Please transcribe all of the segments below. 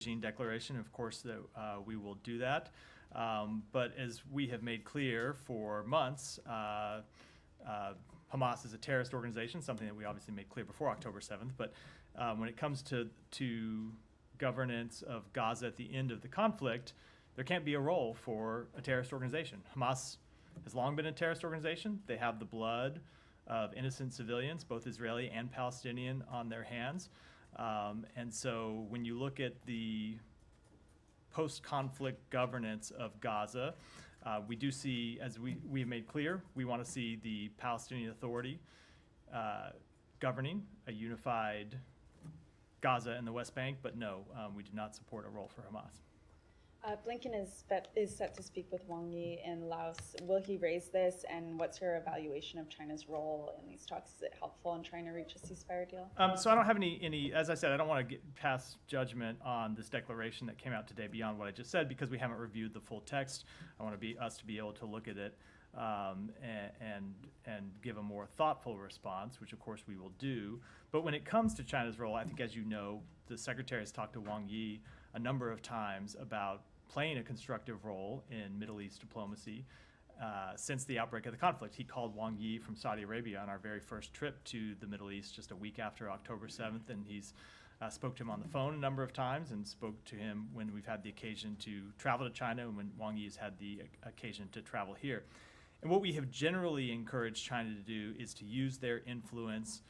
declaration. Of course, that we will do that. But as we have made clear for months, Hamas is a terrorist organization, something that we obviously made clear before October 7th. But when it comes to governance of Gaza at the end of the conflict, there can't be a role for a terrorist organization. Hamas has long been a terrorist organization. They have the blood of innocent civilians, both Israeli and Palestinian, on their hands. And so when you look at the post-conflict governance of Gaza, we do see, as we have made clear, we want to see the Palestinian Authority governing a unified Gaza and the West Bank, but no, we do not support a role for Hamas. Blinken is set to speak with Wang Yi in Laos. Will he raise this, and what's your evaluation of China's role in these talks? Is it helpful in trying to reach a ceasefire deal? So I don't have any, as I said, I don't want to pass judgment on this declaration that came out today beyond what I just said, because we haven't reviewed the full text. I want us to be able to look at it and give a more thoughtful response, which of course we will do. But when it comes to China's role, I think, as you know, the Secretary has talked to Wang Yi a number of times about playing a constructive role in Middle East diplomacy since the outbreak of the conflict. He called Wang Yi from Saudi Arabia on our very first trip to the Middle East just a week after October 7th, and he's spoke to him on the phone a number of times and spoke to him when we've had the occasion to travel to China and when Wang Yi has had the occasion to travel here. And what we have generally encouraged China to do is to use their influence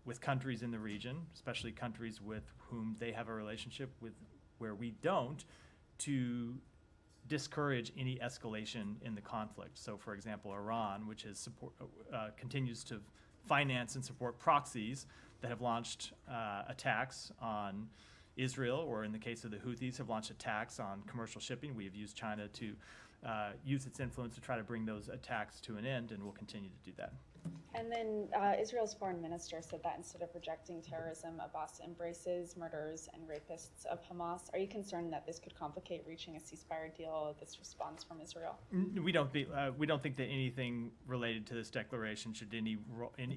with countries in the region, especially countries with whom they have a relationship with where we don't, to discourage any escalation in the conflict. So, for example, Iran, which has continues to finance and support proxies that have launched attacks on Israel, or in the case of the Houthis, have launched attacks on commercial shipping. We have used China to use its influence to try to bring those attacks to an end, and we'll continue to do that. And then Israel's foreign minister said that instead of rejecting terrorism, Abbas embraces murderers and rapists of Hamas. Are you concerned that this could complicate reaching a ceasefire deal, this response from Israel? We don't think that anything related to this declaration should in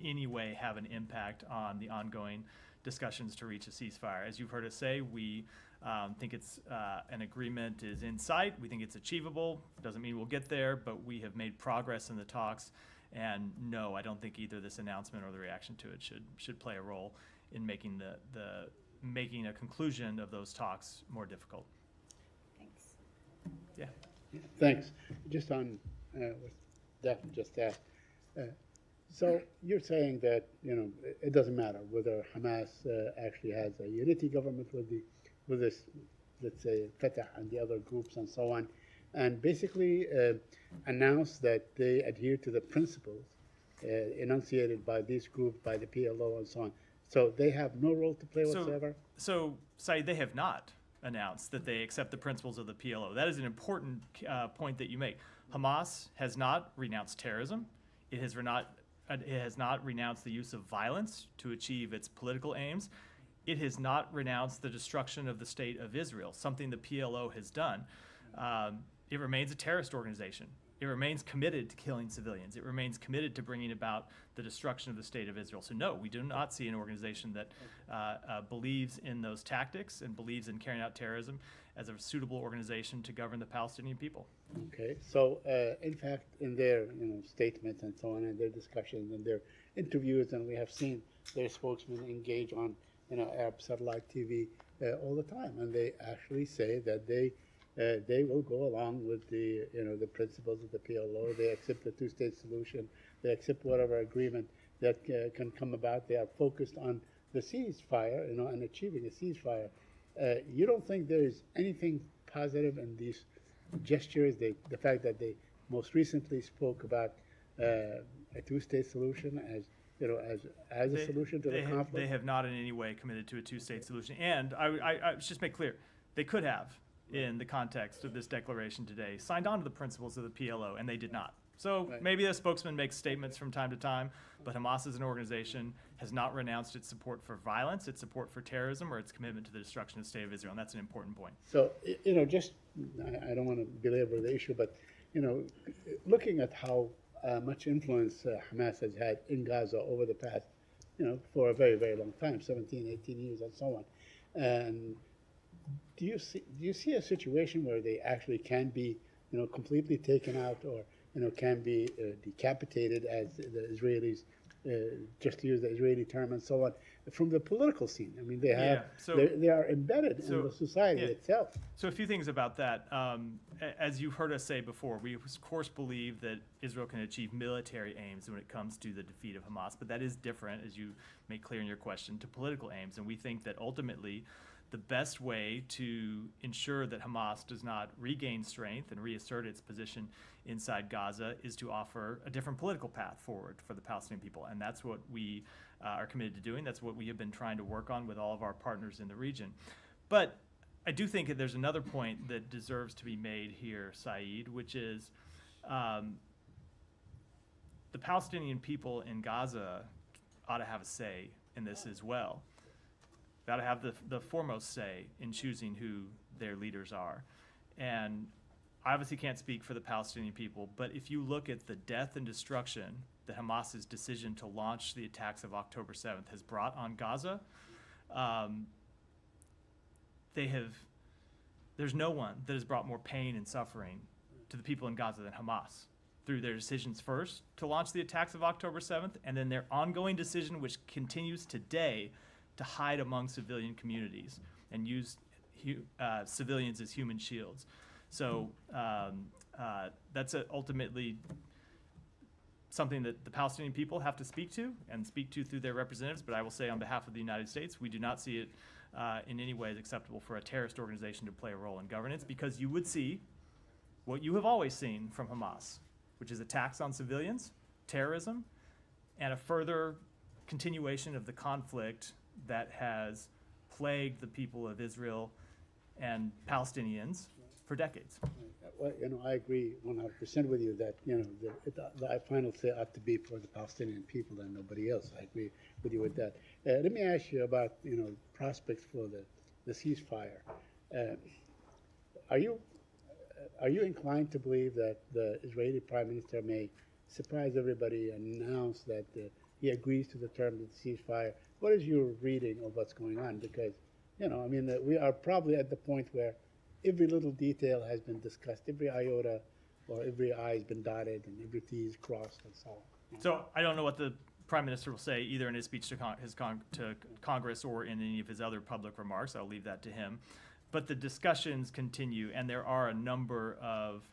any way have an impact on the ongoing discussions to reach a ceasefire. As you've heard us say, we think it's an agreement is in sight. We think it's achievable. Doesn't mean we'll get there, but we have made progress in the talks. And no, I don't think either this announcement or the reaction to it should play a role in making making a conclusion of those talks more difficult. Thanks. Yeah. Thanks. Just on what Daphne just asked. So you're saying that it doesn't matter whether Hamas actually has a unity government with this, let's say, Fatah and the other groups and so on, and basically announce that they adhere to the principles enunciated by this group, by the PLO and so on. So they have no role to play whatsoever? So, Saeed, they have not announced that they accept the principles of the PLO. That is an important point that you make. Hamas has not renounced terrorism. It has not renounced the use of violence to achieve its political aims. It has not renounced the destruction of the state of Israel, something the PLO has done. It remains a terrorist organization. It remains committed to killing civilians. It remains committed to bringing about the destruction of the state of Israel. So no, we do not see an organization that believes in those tactics and believes in carrying out terrorism as a suitable organization to govern the Palestinian people. Okay, so in fact, in their statements and so on, and their discussions and their interviews, and we have seen their spokesmen engage on Arab satellite TV all the time, and they actually say that they will go along with the principles of the PLO. They accept the two-state solution. They accept whatever agreement that can come about. They are focused on the ceasefire, and achieving a ceasefire. You don't think there is anything positive in these gestures? The fact that they most recently spoke about a two-state solution as a solution to the conflict. They have not in any way committed to a two-state solution. And I just make clear, they could have, in the context of this declaration today, signed on to the principles of the PLO, and they did not. So maybe a spokesman makes statements from time to time, but Hamas as an organization has not renounced its support for violence, its support for terrorism, or its commitment to the destruction of the state of Israel, and that's an important point. So, I don't want to belabor the issue, but, looking at how much influence Hamas has had in Gaza over the past, for a very, very long time, 17, 18 years and so on, and do you see a situation where they actually can be, completely taken out, or can be decapitated, as the Israelis, just to use the Israeli term and so on, from the political scene? I mean, they are embedded in the society itself. So a few things about that. As you've heard us say before, we of course believe that Israel can achieve military aims when it comes to the defeat of Hamas, but that is different, as you make clear in your question, to political aims. And we think that ultimately the best way to ensure that Hamas does not regain strength and reassert its position inside Gaza is to offer a different political path forward for the Palestinian people. And that's what we are committed to doing. That's what we have been trying to work on with all of our partners in the region. But I do think that there's another point that deserves to be made here, Saeed, which is the Palestinian people in Gaza ought to have a say in this as well. They ought to have the foremost say in choosing who their leaders are. And I obviously can't speak for the Palestinian people, but if you look at the death and destruction that Hamas's decision to launch the attacks of October 7th has brought on Gaza, there's no one that has brought more pain and suffering to the people in Gaza than Hamas, through their decisions first to launch the attacks of October 7th, and then their ongoing decision, which continues today, to hide among civilian communities and use civilians as human shields. So that's ultimately something that the Palestinian people have to speak to through their representatives. But I will say on behalf of the United States, we do not see it in any way as acceptable for a terrorist organization to play a role in governance, because you would see what you have always seen from Hamas, which is attacks on civilians, terrorism, and a further continuation of the conflict that has plagued the people of Israel and Palestinians for decades. Well, I agree 100% with you that, the final say ought to be for the Palestinian people and nobody else. I agree with you with that. Let me ask you about, prospects for the ceasefire. Are you inclined to believe that the Israeli Prime Minister may surprise everybody and announce that he agrees to the terms of the ceasefire? What is your reading of what's going on? Because, we are probably at the point where every little detail has been discussed, every iota or every I has been dotted and every T is crossed and so on. So I don't know what the Prime Minister will say either in his speech to Congress or in any of his other public remarks. I'll leave that to him. But the discussions continue, and there are a number of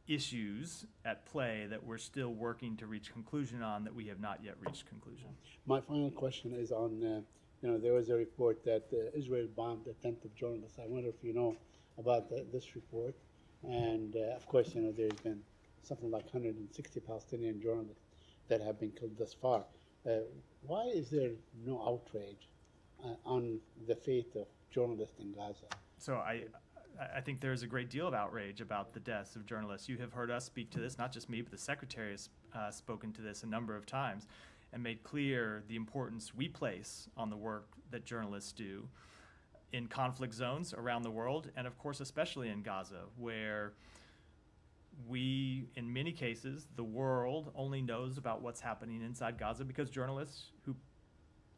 issues at play that we're still working to reach conclusion on that we have not yet reached conclusion. My final question is on, there was a report that Israel bombed attentive journalists. I wonder if you know about this report. And of course, there's been something like 160 Palestinian journalists that have been killed thus far. Why is there no outrage on the fate of journalists in Gaza? So I think there's a great deal of outrage about the deaths of journalists. You have heard us speak to this, not just me, but the Secretary has spoken to this a number of times and made clear the importance we place on the work that journalists do in conflict zones around the world, and of course especially in Gaza, where we, in many cases, the world only knows about what's happening inside Gaza because journalists who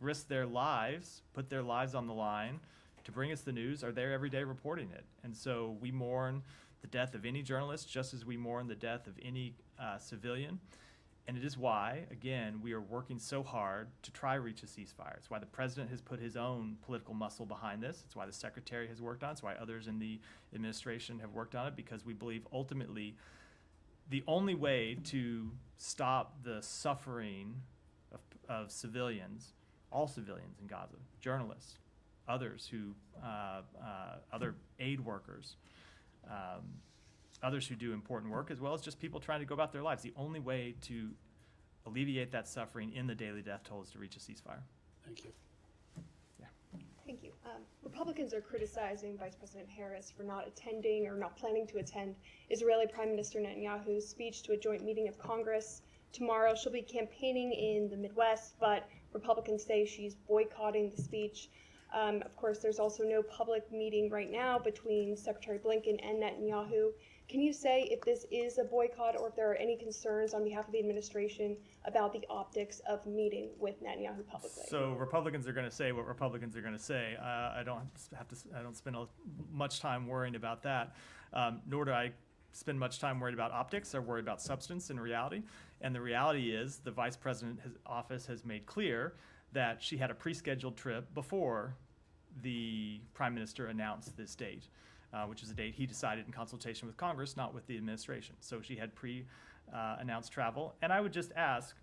risk their lives, put their lives on the line to bring us the news, are there every day reporting it. And so we mourn the death of any journalist just as we mourn the death of any civilian. And it is why, again, we are working so hard to try to reach a ceasefire. It's why the president has put his own political muscle behind this. It's why the secretary has worked on it. It's why others in the administration have worked on it, because we believe ultimately the only way to stop the suffering of civilians, all civilians in Gaza, journalists, others who, other aid workers, others who do important work, as well as just people trying to go about their lives. The only way to alleviate that suffering in the daily death toll is to reach a ceasefire. Thank you. Yeah. Thank you. Republicans are criticizing Vice President Harris for not attending or not planning to attend Israeli Prime Minister Netanyahu's speech to a joint meeting of Congress tomorrow. She'll be campaigning in the Midwest, but Republicans say she's boycotting the speech. Of course, there's also no public meeting right now between Secretary Blinken and Netanyahu. Can you say if this is a boycott or if there are any concerns on behalf of the administration about the optics of meeting with Netanyahu publicly? So Republicans are going to say what Republicans are going to say. I don't spend much time worrying about that, nor do I spend much time worried about optics. I worry about substance and reality. And the reality is the vice president's office has made clear that she had a pre-scheduled trip before the prime minister announced this date, which is a date he decided in consultation with Congress, not with the administration. So she had pre-announced travel. And I would just ask,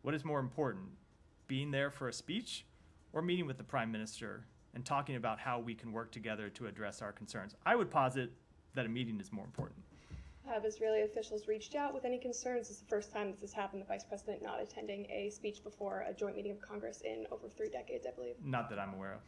what is more important, being there for a speech or meeting with the prime minister and talking about how we can work together to address our concerns? I would posit that a meeting is more important. Have Israeli officials reached out with any concerns? This is the first time this has happened, the vice president not attending a speech before a joint meeting of Congress in over 3 decades, I believe. Not that I'm aware of.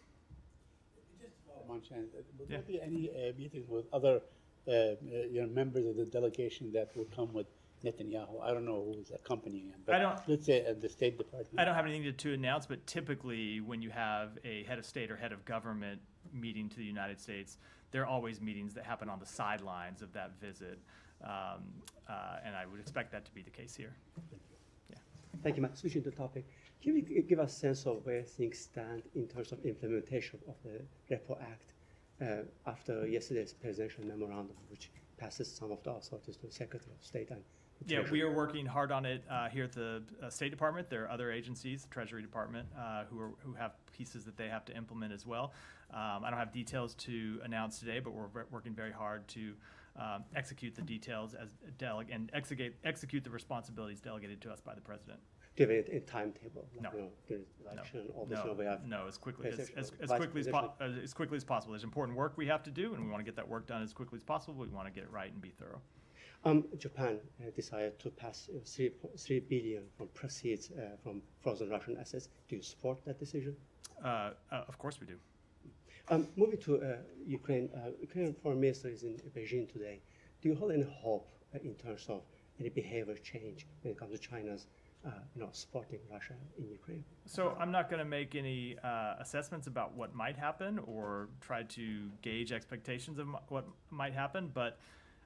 Would there be any meetings with other members of the delegation that will come with Netanyahu? I don't know who's accompanying him, but let's say at the State Department. I don't have anything to announce, but typically when you have a head of state or head of government meeting to the United States, there are always meetings that happen on the sidelines of that visit, and I would expect that to be the case here. Yeah. Thank you, Matt. Switching the topic, can you give us a sense of where things stand in terms of implementation of the REPO Act after yesterday's presidential memorandum, which passes some of the authorities to the Secretary of State and yeah, we are working hard on it here at the State Department. There are other agencies, the Treasury Department, who have pieces that they have to implement as well. I don't have details to announce today, but we're working very hard to execute the details and execute the responsibilities delegated to us by the President. Do you have a timetable? No. Election, all no. this, No, as quickly as possible. There's important work we have to do, and we want to get that work done as quickly as possible. We want to get it right and be thorough. Japan decided to pass $3 billion from proceeds from frozen Russian assets. Do you support that decision? Of course we do. Moving to Ukraine, Ukrainian foreign minister is in Beijing today. Do you hold any hope in terms of any behavior change when it comes to China's supporting Russia in Ukraine? So I'm not going to make any assessments about what might happen or try to gauge expectations of what might happen, but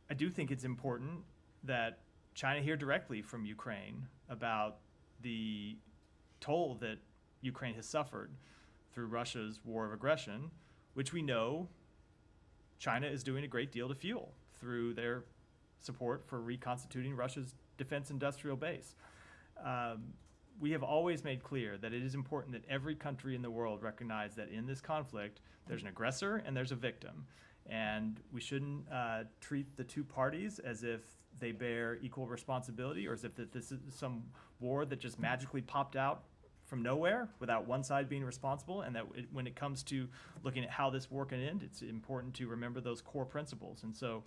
I do think it's important that China hear directly from Ukraine about the toll that Ukraine has suffered through Russia's war of aggression, which we know China is doing a great deal to fuel through their support for reconstituting Russia's defense industrial base. We have always made clear that it is important that every country in the world recognize that in this conflict, there's an aggressor and there's a victim. And we shouldn't treat the two parties as if they bear equal responsibility or as if that this is some war that just magically popped out from nowhere without one side being responsible, and that when it comes to looking at how this war can end, it's important to remember those core principles. And so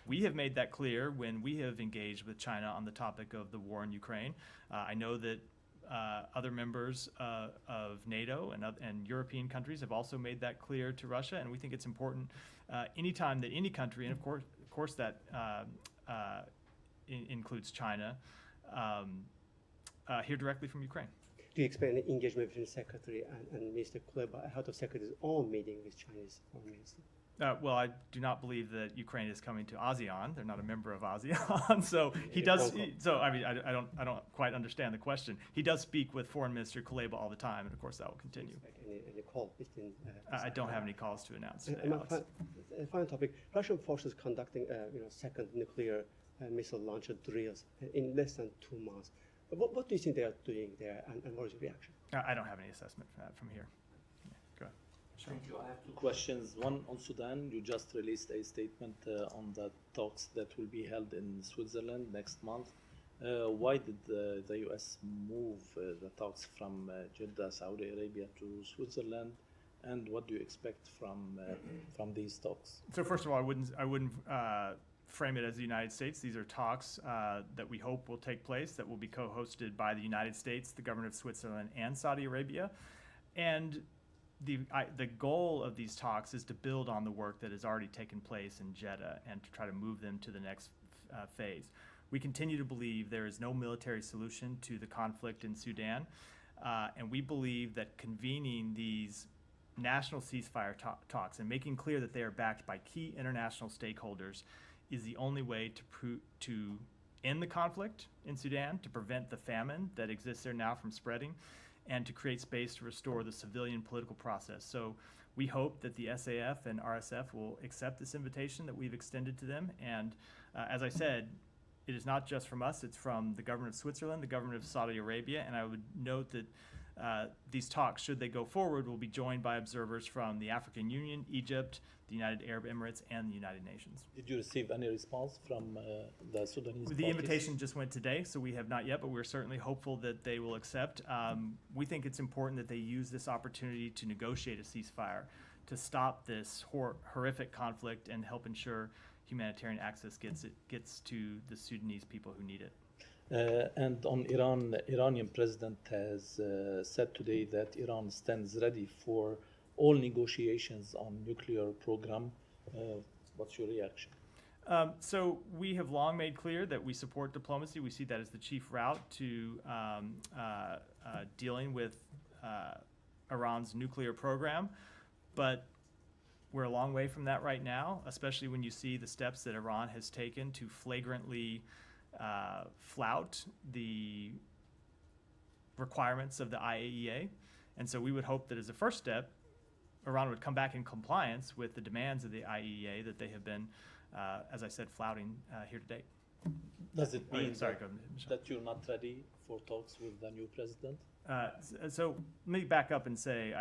we have made that clear when we have engaged with China on the topic of the war in Ukraine. I know that other members of NATO and European countries have also made that clear to Russia, and we think it's important anytime that any country, and of course that includes China, hear directly from Ukraine. Do you expect any engagement between the Secretary and Minister Kuleba ahead of Secretary's own meeting with Chinese Foreign Minister? Well, I do not believe that Ukraine is coming to ASEAN. They're not a member of ASEAN, so he does. I don't quite understand the question. He does speak with Foreign Minister Kuleba all the time, and of course that will continue. Any call between? I don't have any calls to announce today. Final topic: Russian forces conducting second nuclear missile launcher drills in less than 2 months. What do you think they are doing there, and what is your reaction? I don't have any assessment for that from here. Go ahead. Sure. Thank you. I have 2 questions. One on Sudan. You just released a statement on the talks that will be held in Switzerland next month. Why did the U.S. move the talks from Jeddah, Saudi Arabia to Switzerland? And what do you expect from these talks? So first of all, I wouldn't frame it as the United States. These are talks that we hope will take place, that will be co-hosted by the United States, the government of Switzerland, and Saudi Arabia. And the goal of these talks is to build on the work that has already taken place in Jeddah and to try to move them to the next phase. We continue to believe there is no military solution to the conflict in Sudan, and we believe that convening these national ceasefire talks and making clear that they are backed by key international stakeholders is the only way to end the conflict in Sudan, to prevent the famine that exists there now from spreading, and to create space to restore the civilian political process. So we hope that the SAF and RSF will accept this invitation that we've extended to them. And as I said, it is not just from us, it's from the government of Switzerland, the government of Saudi Arabia, and I would note that these talks, should they go forward, will be joined by observers from the African Union, Egypt, the United Arab Emirates, and the United Nations. Did you receive any response from the Sudanese The parties? invitation just went today, so we have not yet, but we're certainly hopeful that they will accept. We think it's important that they use this opportunity to negotiate a ceasefire, to stop this horrific conflict and help ensure humanitarian access gets to the Sudanese people who need it. And on Iran, the Iranian president has said today that Iran stands ready for all negotiations on nuclear program. What's your reaction? So we have long made clear that we support diplomacy. We see that as the chief route to dealing with Iran's nuclear program. But we're a long way from that right now, especially when you see the steps that Iran has taken to flagrantly flout the requirements of the IAEA. And so we would hope that as a first step, Iran would come back in compliance with the demands of the IAEA that they have been, as I said, flouting here today. Does it mean go ahead, Michelle. that you're not ready for talks with the new president? So let me back up and say,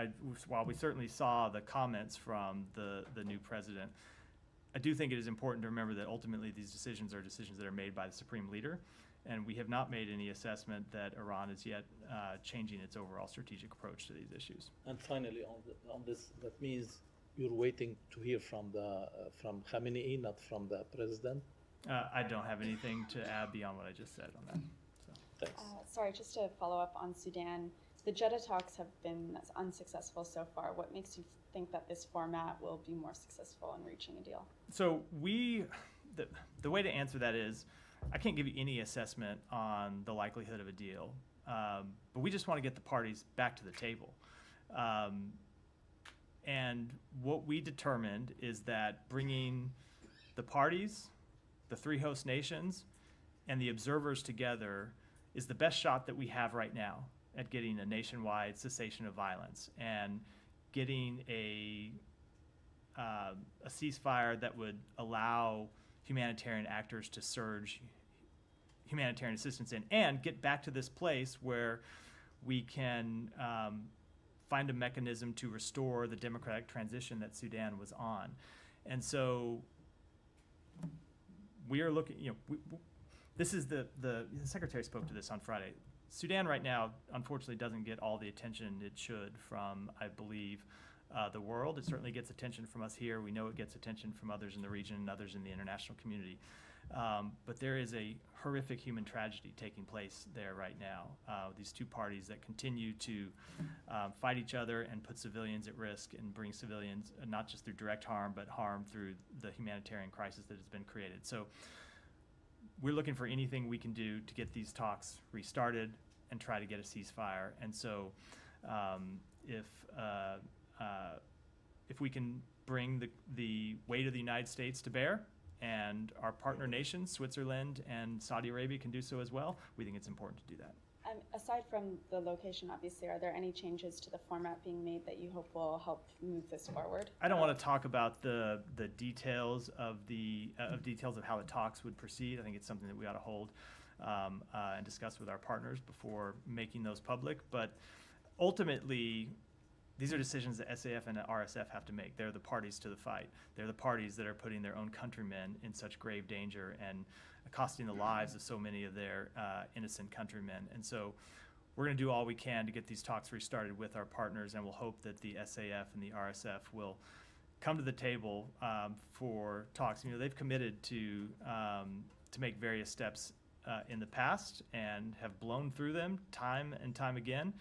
while we certainly saw the comments from the new president, I do think it is important to remember that ultimately these decisions are decisions that are made by the supreme leader, and we have not made any assessment that Iran is yet changing its overall strategic approach to these issues. And finally, on this, that means you're waiting to hear from Khamenei, not from the president. I don't have anything to add beyond what I just said on that. So. Thanks. Sorry, just to follow up on Sudan, the Jeddah talks have been unsuccessful so far. What makes you think that this format will be more successful in reaching a deal? So the way to answer that is, I can't give you any assessment on the likelihood of a deal, but we just want to get the parties back to the table. And what we determined is that bringing the parties, the three host nations, and the observers together is the best shot that we have right now at getting a nationwide cessation of violence and getting a ceasefire that would allow humanitarian actors to surge humanitarian assistance in and get back to this place where we can find a mechanism to restore the democratic transition that Sudan was on. And so we are looking, this is the Secretary spoke to this on Friday. Sudan right now, unfortunately, doesn't get all the attention it should from, I believe, the world. It certainly gets attention from us here. We know it gets attention from others in the region and others in the international community. But there is a horrific human tragedy taking place there right now. These two parties that continue to fight each other and put civilians at risk and bring civilians not just through direct harm, but harm through the humanitarian crisis that has been created. So we're looking for anything we can do to get these talks restarted and try to get a ceasefire. And so if we can bring the weight of the United States to bear, and our partner nations, Switzerland and Saudi Arabia, can do so as well, we think it's important to do that. Aside from the location, obviously, are there any changes to the format being made that you hope will help move this forward? I don't want to talk about the details of how the talks would proceed. I think it's something that we ought to hold and discuss with our partners before making those public. But ultimately, these are decisions that SAF and RSF have to make. They're the parties to the fight. They're the parties that are putting their own countrymen in such grave danger and costing the lives of so many of their innocent countrymen. And so we're going to do all we can to get these talks restarted with our partners, and we'll hope that the SAF and the RSF will come to the table for talks. They've committed to make various steps in the past and have blown through them time and time again.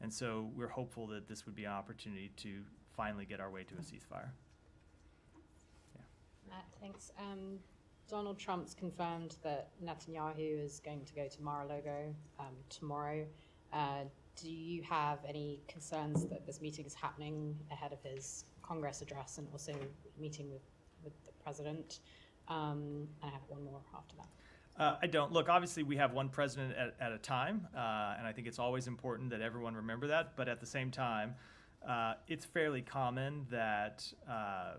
And so we're hopeful that this would be an opportunity to finally get our way to a ceasefire. Yeah. Matt, thanks. Donald Trump's confirmed that Netanyahu is going to go to Mar-a-Lago tomorrow. do you have any concerns that this meeting is happening ahead of his Congress address and also meeting with the president? And I have one more after that. I don't. Look, obviously we have one president at a time, and I think it's always important that everyone remember that. But at the same time, it's fairly common that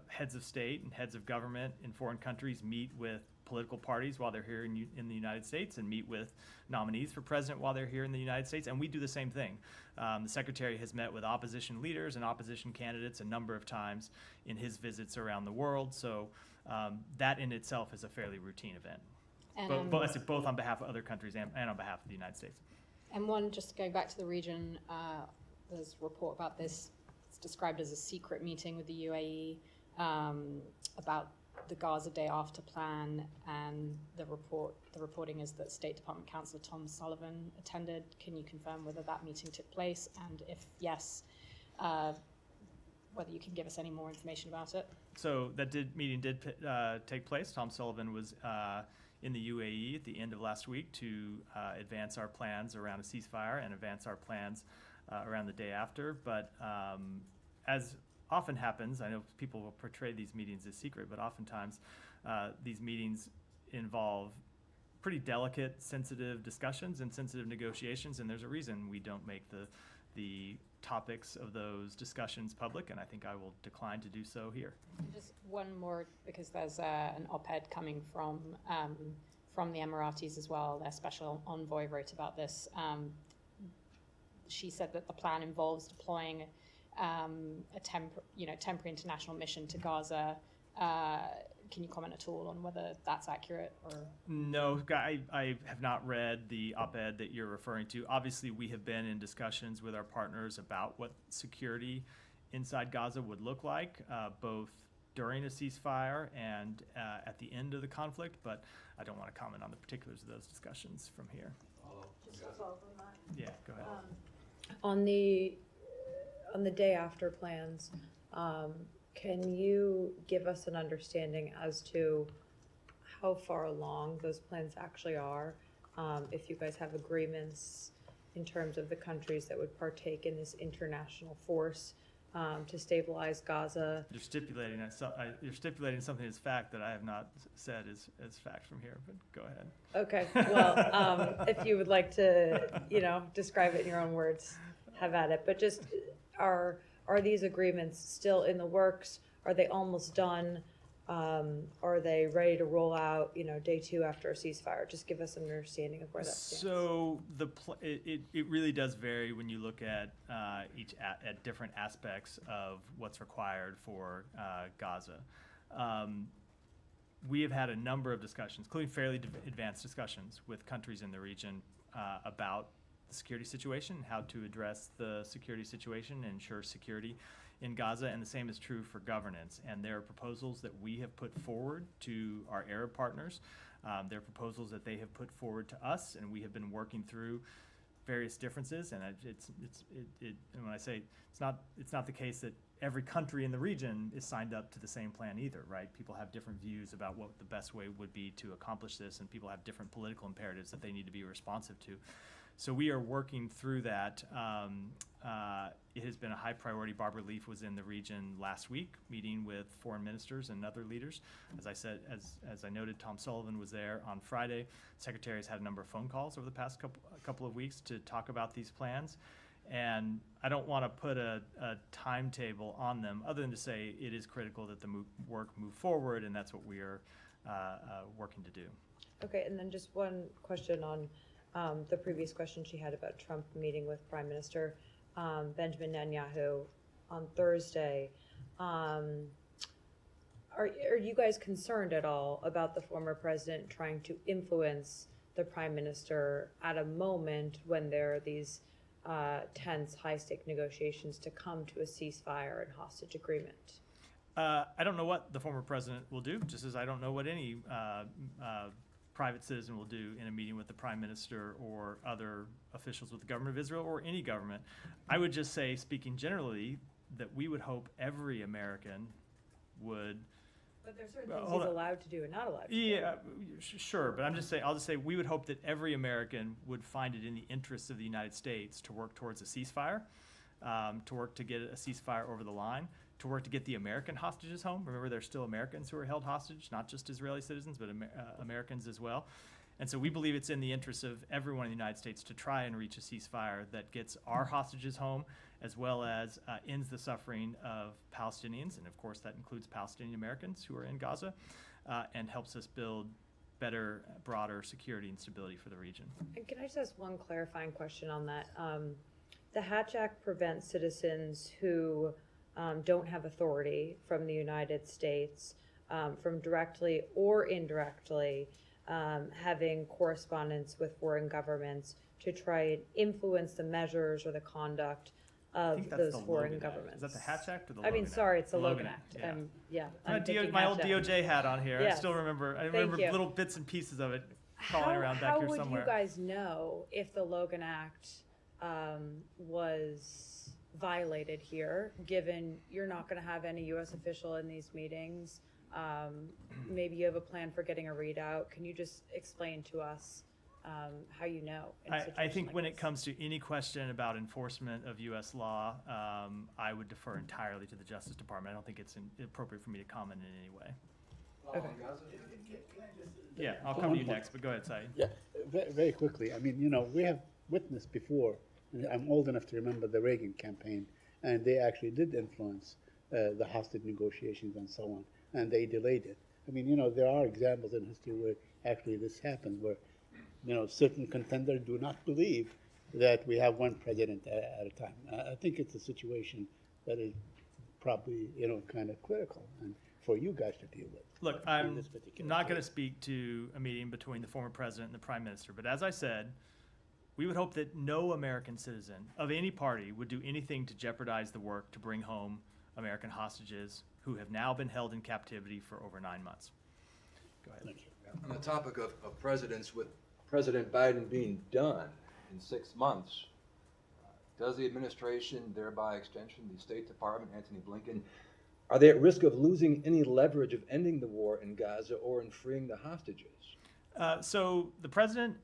heads of state and heads of government in foreign countries meet with political parties while they're here in the United States and meet with nominees for president while they're here in the United States, and we do the same thing. The Secretary has met with opposition leaders and opposition candidates a number of times in his visits around the world, so that in itself is a fairly routine event. And, both on behalf of other countries and on behalf of the United States. And one, just going back to the region, there's a report about this. It's described as a secret meeting with the UAE about the Gaza Day After plan, and the reporting is that State Department Counselor Tom Sullivan attended. Can you confirm whether that meeting took place, and if yes, whether you can give us any more information about it? So that meeting did take place. Tom Sullivan was in the UAE at the end of last week to advance our plans around a ceasefire and advance our plans around the day after. But as often happens, I know people will portray these meetings as secret, but oftentimes these meetings involve pretty delicate, sensitive discussions and sensitive negotiations, and there's a reason we don't make the topics of those discussions public, and I think I will decline to do so here. Just one more, because there's an op-ed coming from the Emiratis as well. Their special envoy wrote about this. She said that the plan involves deploying a temporary international mission to Gaza. Can you comment at all on whether that's accurate? Or no, I have not read the op-ed that you're referring to. Obviously, we have been in discussions with our partners about what security inside Gaza would look like, both during a ceasefire and at the end of the conflict, but I don't want to comment on the particulars of those discussions from here. Just to follow up on that. Yeah, go ahead. On the day after plans, can you give us an understanding as to how far along those plans actually are? If you guys have agreements in terms of the countries that would partake in this international force to stabilize Gaza? You're stipulating something as fact that I have not said as fact from here, but go ahead. Okay, well, if you would like to, describe it in your own words, have at it. But just, are these agreements still in the works? Are they almost done? Are they ready to roll out, day 2 after a ceasefire? Just give us an understanding of where that stands. So it really does vary when you look at at different aspects of what's required for Gaza. We have had a number of discussions, including fairly advanced discussions with countries in the region about the security situation, how to address the security situation and ensure security in Gaza, and the same is true for governance. And there are proposals that we have put forward to our Arab partners. There are proposals that they have put forward to us, and we have been working through various differences. And and when I say it's not the case that every country in the region is signed up to the same plan either, right? People have different views about what the best way would be to accomplish this, and people have different political imperatives that they need to be responsive to. So we are working through that. It has been a high priority. Barbara Leaf was in the region last week, meeting with foreign ministers and other leaders. As I said, as I noted, Tom Sullivan was there on Friday. Secretary has had a number of phone calls over the past couple of weeks to talk about these plans. And I don't want to put a timetable on them, other than to say it is critical that the work move forward, and that's what we are working to do. Okay, and then just one question on the previous question she had about Trump meeting with Prime Minister Benjamin Netanyahu on Thursday. Are you guys concerned at all about the former president trying to influence the Prime Minister at a moment when there are these tense, high-stake negotiations to come to a ceasefire and hostage agreement? I don't know what the former president will do, just as I don't know what any private citizen will do in a meeting with the Prime Minister or other officials with the government of Israel or any government. I would just say, speaking generally, that we would hope every American would But there's certain Well, things hold he's on. allowed to do and not allowed to do. Yeah, sure, but I'll just say we would hope that every American would find it in the interests of the United States to work towards a ceasefire, to work to get a ceasefire over the line, to work to get the American hostages home. Remember, there's still Americans who are held hostage, not just Israeli citizens, but Americans as well. And so we believe it's in the interests of everyone in the United States to try and reach a ceasefire that gets our hostages home, as well as ends the suffering of Palestinians, and of course that includes Palestinian Americans who are in Gaza, and helps us build better, broader security and stability for the region. And can I just ask one clarifying question on that? The Hatch Act prevents citizens who don't have authority from the United States from directly or indirectly having correspondence with foreign governments to try and influence the measures or the conduct I of think that's those the foreign Logan Act. governments. Is that the Hatch Act or the I Logan mean, Act? sorry, it's the Logan Logan Act. yeah. Yeah, I I'm have thinking my old Hatch Act. DOJ hat on here. Yes. I still remember. I Thank remember you. little bits and pieces of it crawling around back How here would somewhere. you guys know if the Logan Act was violated here, given you're not going to have any U.S. official in these meetings? Maybe you have a plan for getting a readout. Can you just explain to us how you know? in a I situation think like when this? it comes to any question about enforcement of U.S. law, I would defer entirely to the Justice Department. I don't think it's appropriate for me to comment in any way. Okay. Yeah, I'll come to you next, but go ahead, Saeed. Yeah, very quickly. I mean, you know, we have witnessed before, and I'm old enough to remember the Reagan campaign, and they actually did influence the hostage negotiations and so on, and they delayed it. I mean, you know, there are examples in history where actually this happened, where, you know, certain contenders do not believe that we have one president at a time. I think it's a situation that is probably, you know, kind of critical and for you guys to deal with. Look, in I'm this particular not going to case. speak to a meeting between the former president and the prime minister, but as I said, we would hope that no American citizen of any party would do anything to jeopardize the work to bring home American hostages who have now been held in captivity for over 9 months. Go ahead. Thank you. On the topic of presidents, with President Biden being done in 6 months, does the administration, thereby extension, the State Department, Antony Blinken, are they at risk of losing any leverage of ending the war in Gaza or in freeing the hostages? So the president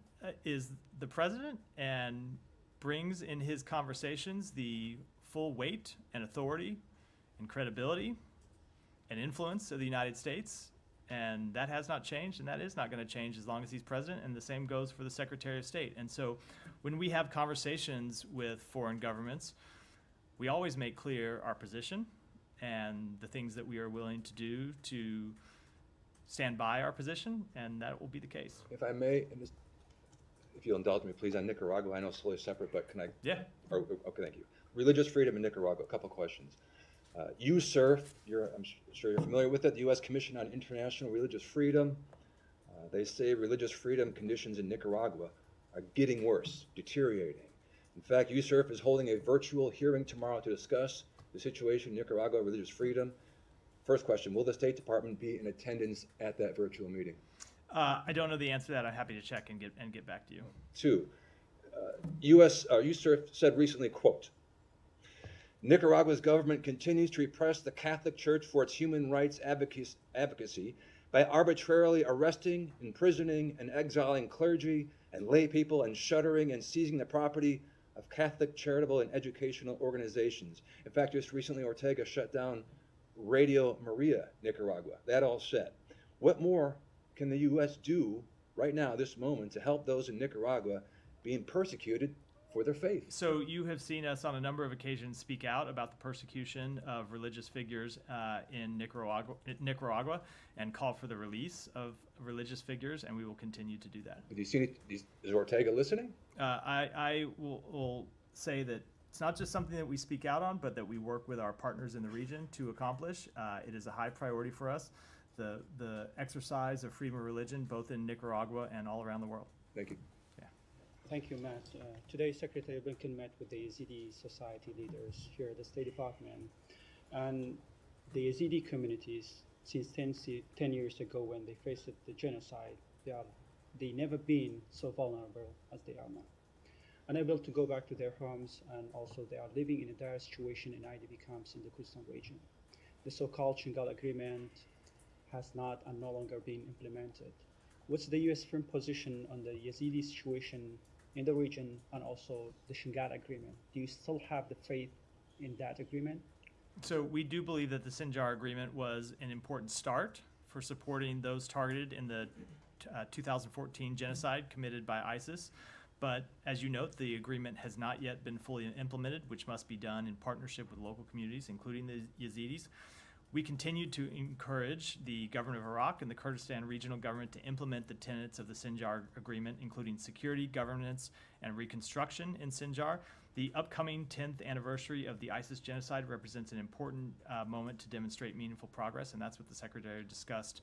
is the president and brings in his conversations the full weight and authority and credibility and influence of the United States. And that has not changed, and that is not going to change as long as he's president, and the same goes for the Secretary of State. And so when we have conversations with foreign governments, we always make clear our position and the things that we are willing to do to stand by our position, and that will be the case. If I may, and this, if you'll indulge me, please, on Nicaragua, I know it's totally separate, but can I? Yeah. Okay, thank you. Religious freedom in Nicaragua, a couple questions. USCIRF, I'm sure you're familiar with it, the U.S. Commission on International Religious Freedom. They say religious freedom conditions in Nicaragua are getting worse, deteriorating. In fact, USCIRF is holding a virtual hearing tomorrow to discuss the situation in Nicaragua, religious freedom. First question, will the State Department be in attendance at that virtual meeting? I don't know the answer to that. I'm happy to check and get back to you. Two, USCIRF said recently, quote, Nicaragua's government continues to repress the Catholic Church for its human rights advocacy by arbitrarily arresting, imprisoning, and exiling clergy and lay people and shuttering and seizing the property of Catholic charitable and educational organizations. In fact, just recently Ortega shut down Radio Maria, Nicaragua. That all said, what more can the U.S. do right now, this moment, to help those in Nicaragua being persecuted for their faith? So you have seen us on a number of occasions speak out about the persecution of religious figures in Nicaragua and call for the release of religious figures, and we will continue to do that. Have you seen it? Is Ortega listening? I will say that it's not just something that we speak out on, but that we work with our partners in the region to accomplish. It is a high priority for us, the exercise of freedom of religion, both in Nicaragua and all around the world. Thank you. Thank you, Matt. Today, Secretary Blinken met with the Yazidi society leaders here at the State Department. And the Yazidi communities, since 10 years ago when they faced the genocide, they never been so vulnerable as they are now. Unable to go back to their homes, and also they are living in a dire situation in IDP camps in the Kurdistan region. The so-called Shingal Agreement has not and no longer been implemented. What's the U.S. firm position on the Yazidi situation in the region and also the Shingal agreement? Do you still have the faith in that agreement? So we do believe that the Sinjar agreement was an important start for supporting those targeted in the 2014 genocide committed by ISIS. But as you note, the agreement has not yet been fully implemented, which must be done in partnership with local communities, including the Yazidis. We continue to encourage the government of Iraq and the Kurdistan regional government to implement the tenets of the Sinjar agreement, including security, governance, and reconstruction in Sinjar. The upcoming 10th anniversary of the ISIS genocide represents an important moment to demonstrate meaningful progress, and that's what the Secretary discussed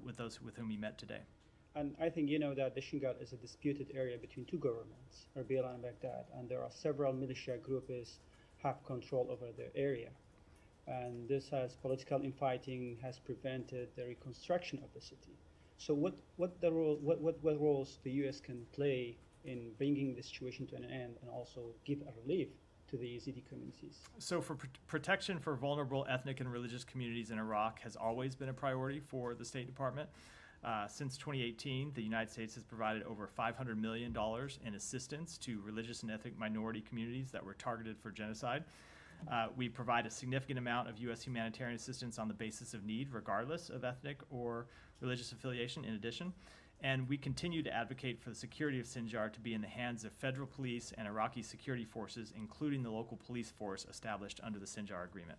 with those with whom he met today. And I think you know that the Shingal is a disputed area between two governments, Erbil and Baghdad, and there are several militia groups have control over the area. And this has political infighting has prevented the reconstruction of the city. So what roles the U.S. can play in bringing the situation to an end and also give a relief to the Yazidi communities? So for protection for vulnerable ethnic and religious communities in Iraq has always been a priority for the State Department. Since 2018, the United States has provided over $500 million in assistance to religious and ethnic minority communities that were targeted for genocide. We provide a significant amount of U.S. humanitarian assistance on the basis of need, regardless of ethnic or religious affiliation, in addition. And we continue to advocate for the security of Sinjar to be in the hands of federal police and Iraqi security forces, including the local police force established under the Sinjar agreement.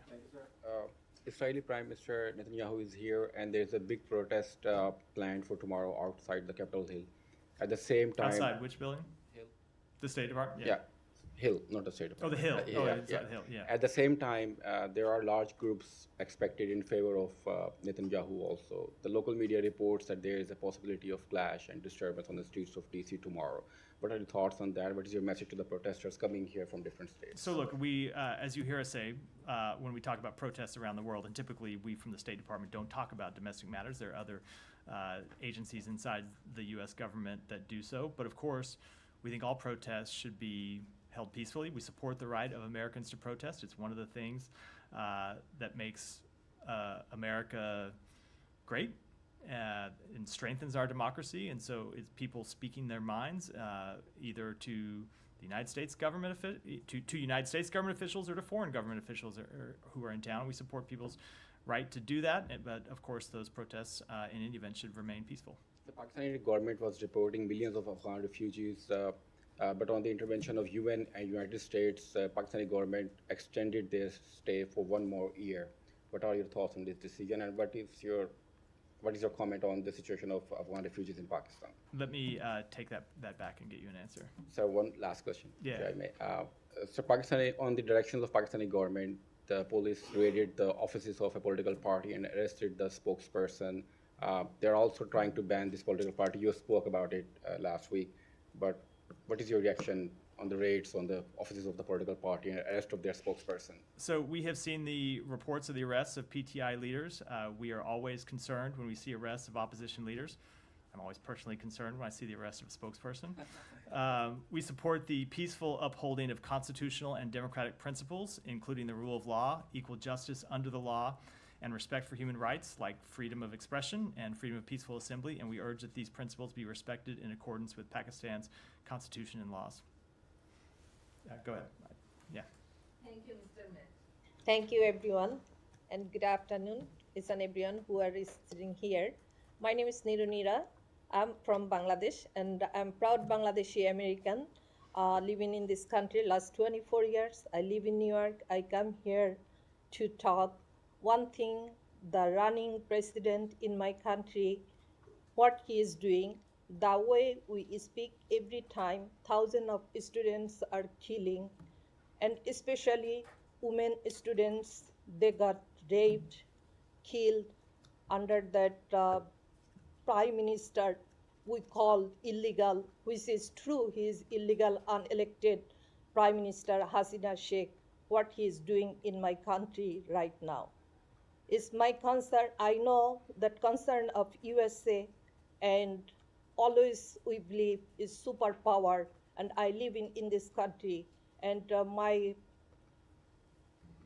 Thank you, sir. Israeli Prime Minister Netanyahu is here, and there's a big protest planned for tomorrow outside the Capitol Hill. At the same time, Outside which building? Hill. The State Department? Yeah, Hill, not the State Oh, Department. the Hill. Yeah, Oh, yeah, it's yeah. the Hill, yeah. At the same time, there are large groups expected in favor of Netanyahu also. The local media reports that there is a possibility of clash and disturbance on the streets of DC tomorrow. What are your thoughts on that? What is your message to the protesters coming here from different states? So look, we, as you hear us say, when we talk about protests around the world, and typically we from the State Department don't talk about domestic matters. There are other agencies inside the U.S. government that do so. But of course, we think all protests should be held peacefully. We support the right of Americans to protest. It's one of the things that makes America great and strengthens our democracy. And so it's people speaking their minds either to the United States government, to United States government officials or to foreign government officials who are in town. We support people's right to do that. But of course, those protests in any event should remain peaceful. The Pakistani government was reporting millions of Afghan refugees, but on the intervention of UN and United States, Pakistani government extended their stay for one more year. What are your thoughts on this decision, and what is your comment on the situation of Afghan refugees in Pakistan? Let me take that back and get you an answer. So one last question, Yeah. if I may. So Pakistani, on the directions of Pakistani government, the police raided the offices of a political party and arrested the spokesperson. They're also trying to ban this political party. You spoke about it last week, but what is your reaction on the raids on the offices of the political party and arrest of their spokesperson? So we have seen the reports of the arrests of PTI leaders. We are always concerned when we see arrests of opposition leaders. I'm always personally concerned when I see the arrest of a spokesperson. We support the peaceful upholding of constitutional and democratic principles, including the rule of law, equal justice under the law, and respect for human rights like freedom of expression and freedom of peaceful assembly. And we urge that these principles be respected in accordance with Pakistan's constitution and laws. Go ahead. Yeah. Thank you, Mr. Mayor. Thank you, everyone, and good afternoon. It's an everyone who are sitting here. My name is Nirunira. I'm from Bangladesh, and I'm proud Bangladeshi American living in this country last 24 years. I live in New York. I come here to talk one thing, the running president in my country, what he is doing, the way we speak every time, thousands of students are killing, and especially women students, they got raped, killed under that prime minister we call illegal, which is true, he is illegal, unelected Prime Minister Hasina Sheikh, what he is doing in my country right now. It's my concern. I know that concern of USA, and always we believe is superpower, and I live in this country, and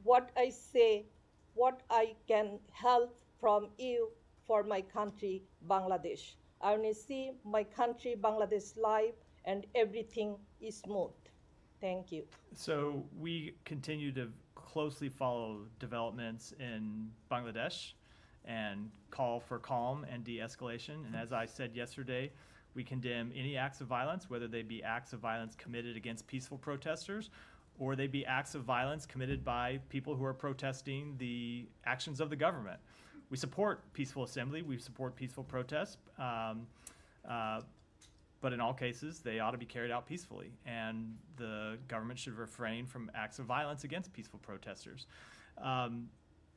what I say, what I can help from you for my country, Bangladesh. I want to see my country, Bangladesh, live and everything is smooth. Thank you. So we continue to closely follow developments in Bangladesh and call for calm and de-escalation. And as I said yesterday, we condemn any acts of violence, whether they be acts of violence committed against peaceful protesters or they be acts of violence committed by people who are protesting the actions of the government. We support peaceful assembly, we support peaceful protests, but in all cases, they ought to be carried out peacefully, and the government should refrain from acts of violence against peaceful protesters.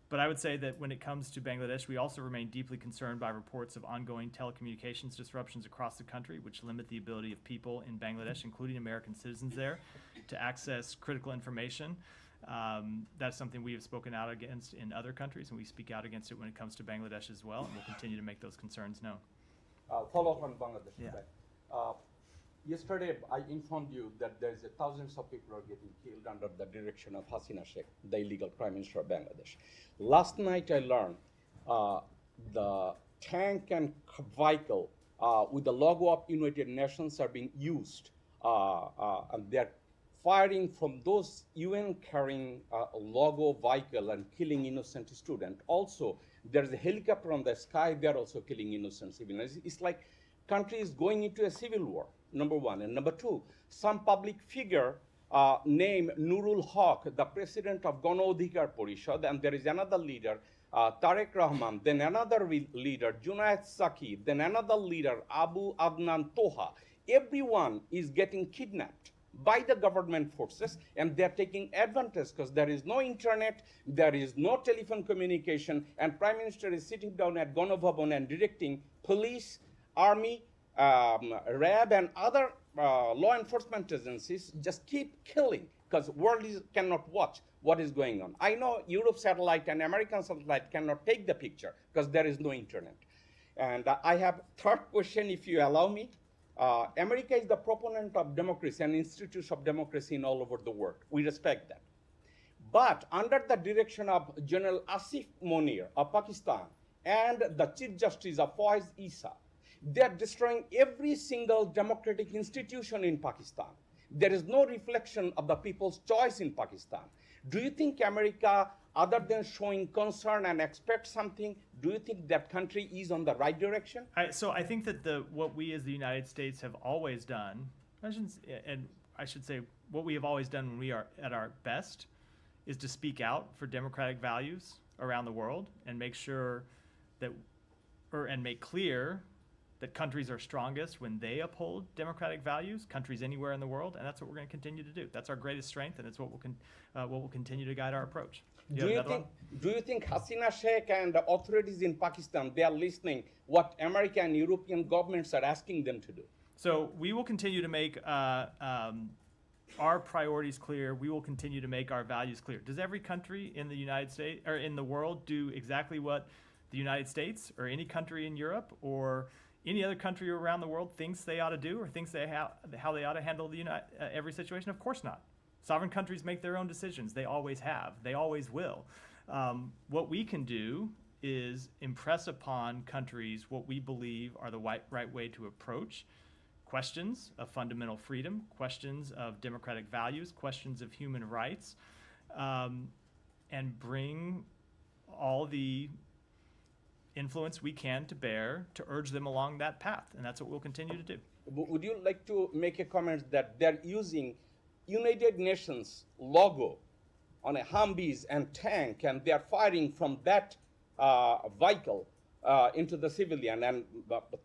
But I would say that when it comes to Bangladesh, we also remain deeply concerned by reports of ongoing telecommunications disruptions across the country, which limit the ability of people in Bangladesh, including American citizens there, to access critical information. That's something we have spoken out against in other countries, and we speak out against it when it comes to Bangladesh as well, and we'll continue to make those concerns known. Follow up on Bangladesh. Yeah. Yesterday, I informed you that there's thousands of people are getting killed under the direction of Hasina Sheikh, the illegal Prime Minister of Bangladesh. Last night, I learned the tank and vehicle with the logo of United Nations are being used, and they're firing from those UN carrying logo vehicle and killing innocent students. Also, there's a helicopter on the sky, they're also killing innocent civilians. It's like country is going into a civil war, number one. And number two, some public figure named Nurul Haq, the president of Gano Adhikar Porishad, and there is another leader, Tarek Rahman, then another leader, Junaid Saki, then another leader, Abu Adnan Toha. Everyone is getting kidnapped by the government forces, and they're taking advantage because there is no internet, there is no telephone communication, and Prime Minister is sitting down at Ganabhavan and directing police, army, RAB, and other law enforcement agencies just keep killing because world cannot watch what is going on. I know Europe satellite and American satellite cannot take the picture because there is no internet. And I have third question, if you allow me. America is the proponent of democracy and institutes of democracy in all over the world. We respect that. But under the direction of General Asif Munir of Pakistan and the Chief Justice of Faiz Issa, they are destroying every single democratic institution in Pakistan. There is no reflection of the people's choice in Pakistan. Do you think America, other than showing concern and expect something, do you think that country is on the right direction? So I think that what we as the United States have always done, and I should say what we have always done when we are at our best, is to speak out for democratic values around the world and make sure that, and make clear that countries are strongest when they uphold democratic values, countries anywhere in the world, and that's what we're going to continue to do. That's our greatest strength, and it's what will continue to guide our approach. Do you think Hasina Sheikh and the authorities in Pakistan, they are listening what American and European governments are asking them to do? So we will continue to make our priorities clear. We will continue to make our values clear. Does every country in the United States or in the world do exactly what the United States or any country in Europe or any other country around the world thinks they ought to do or thinks how they ought to handle every situation? Of course not. Sovereign countries make their own decisions. They always have. They always will. What we can do is impress upon countries what we believe are the right way to approach questions of fundamental freedom, questions of democratic values, questions of human rights, and bring all the influence we can to bear to urge them along that path, and that's what we'll continue to do. Would you like to make a comment that they're using United Nations logo on a Humvees and tank, and they're firing from that vehicle into the civilian, and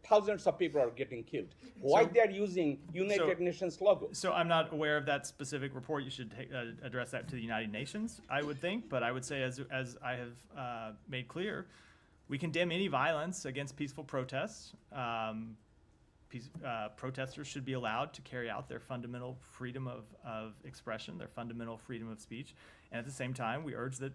thousands of people are getting killed? Why they're using United Nations logo? So I'm not aware of that specific report. You should address that to the United Nations, I would think, but I would say, as I have made clear, we condemn any violence against peaceful protests. Protesters should be allowed to carry out their fundamental freedom of expression, their fundamental freedom of speech. And at the same time, we urge that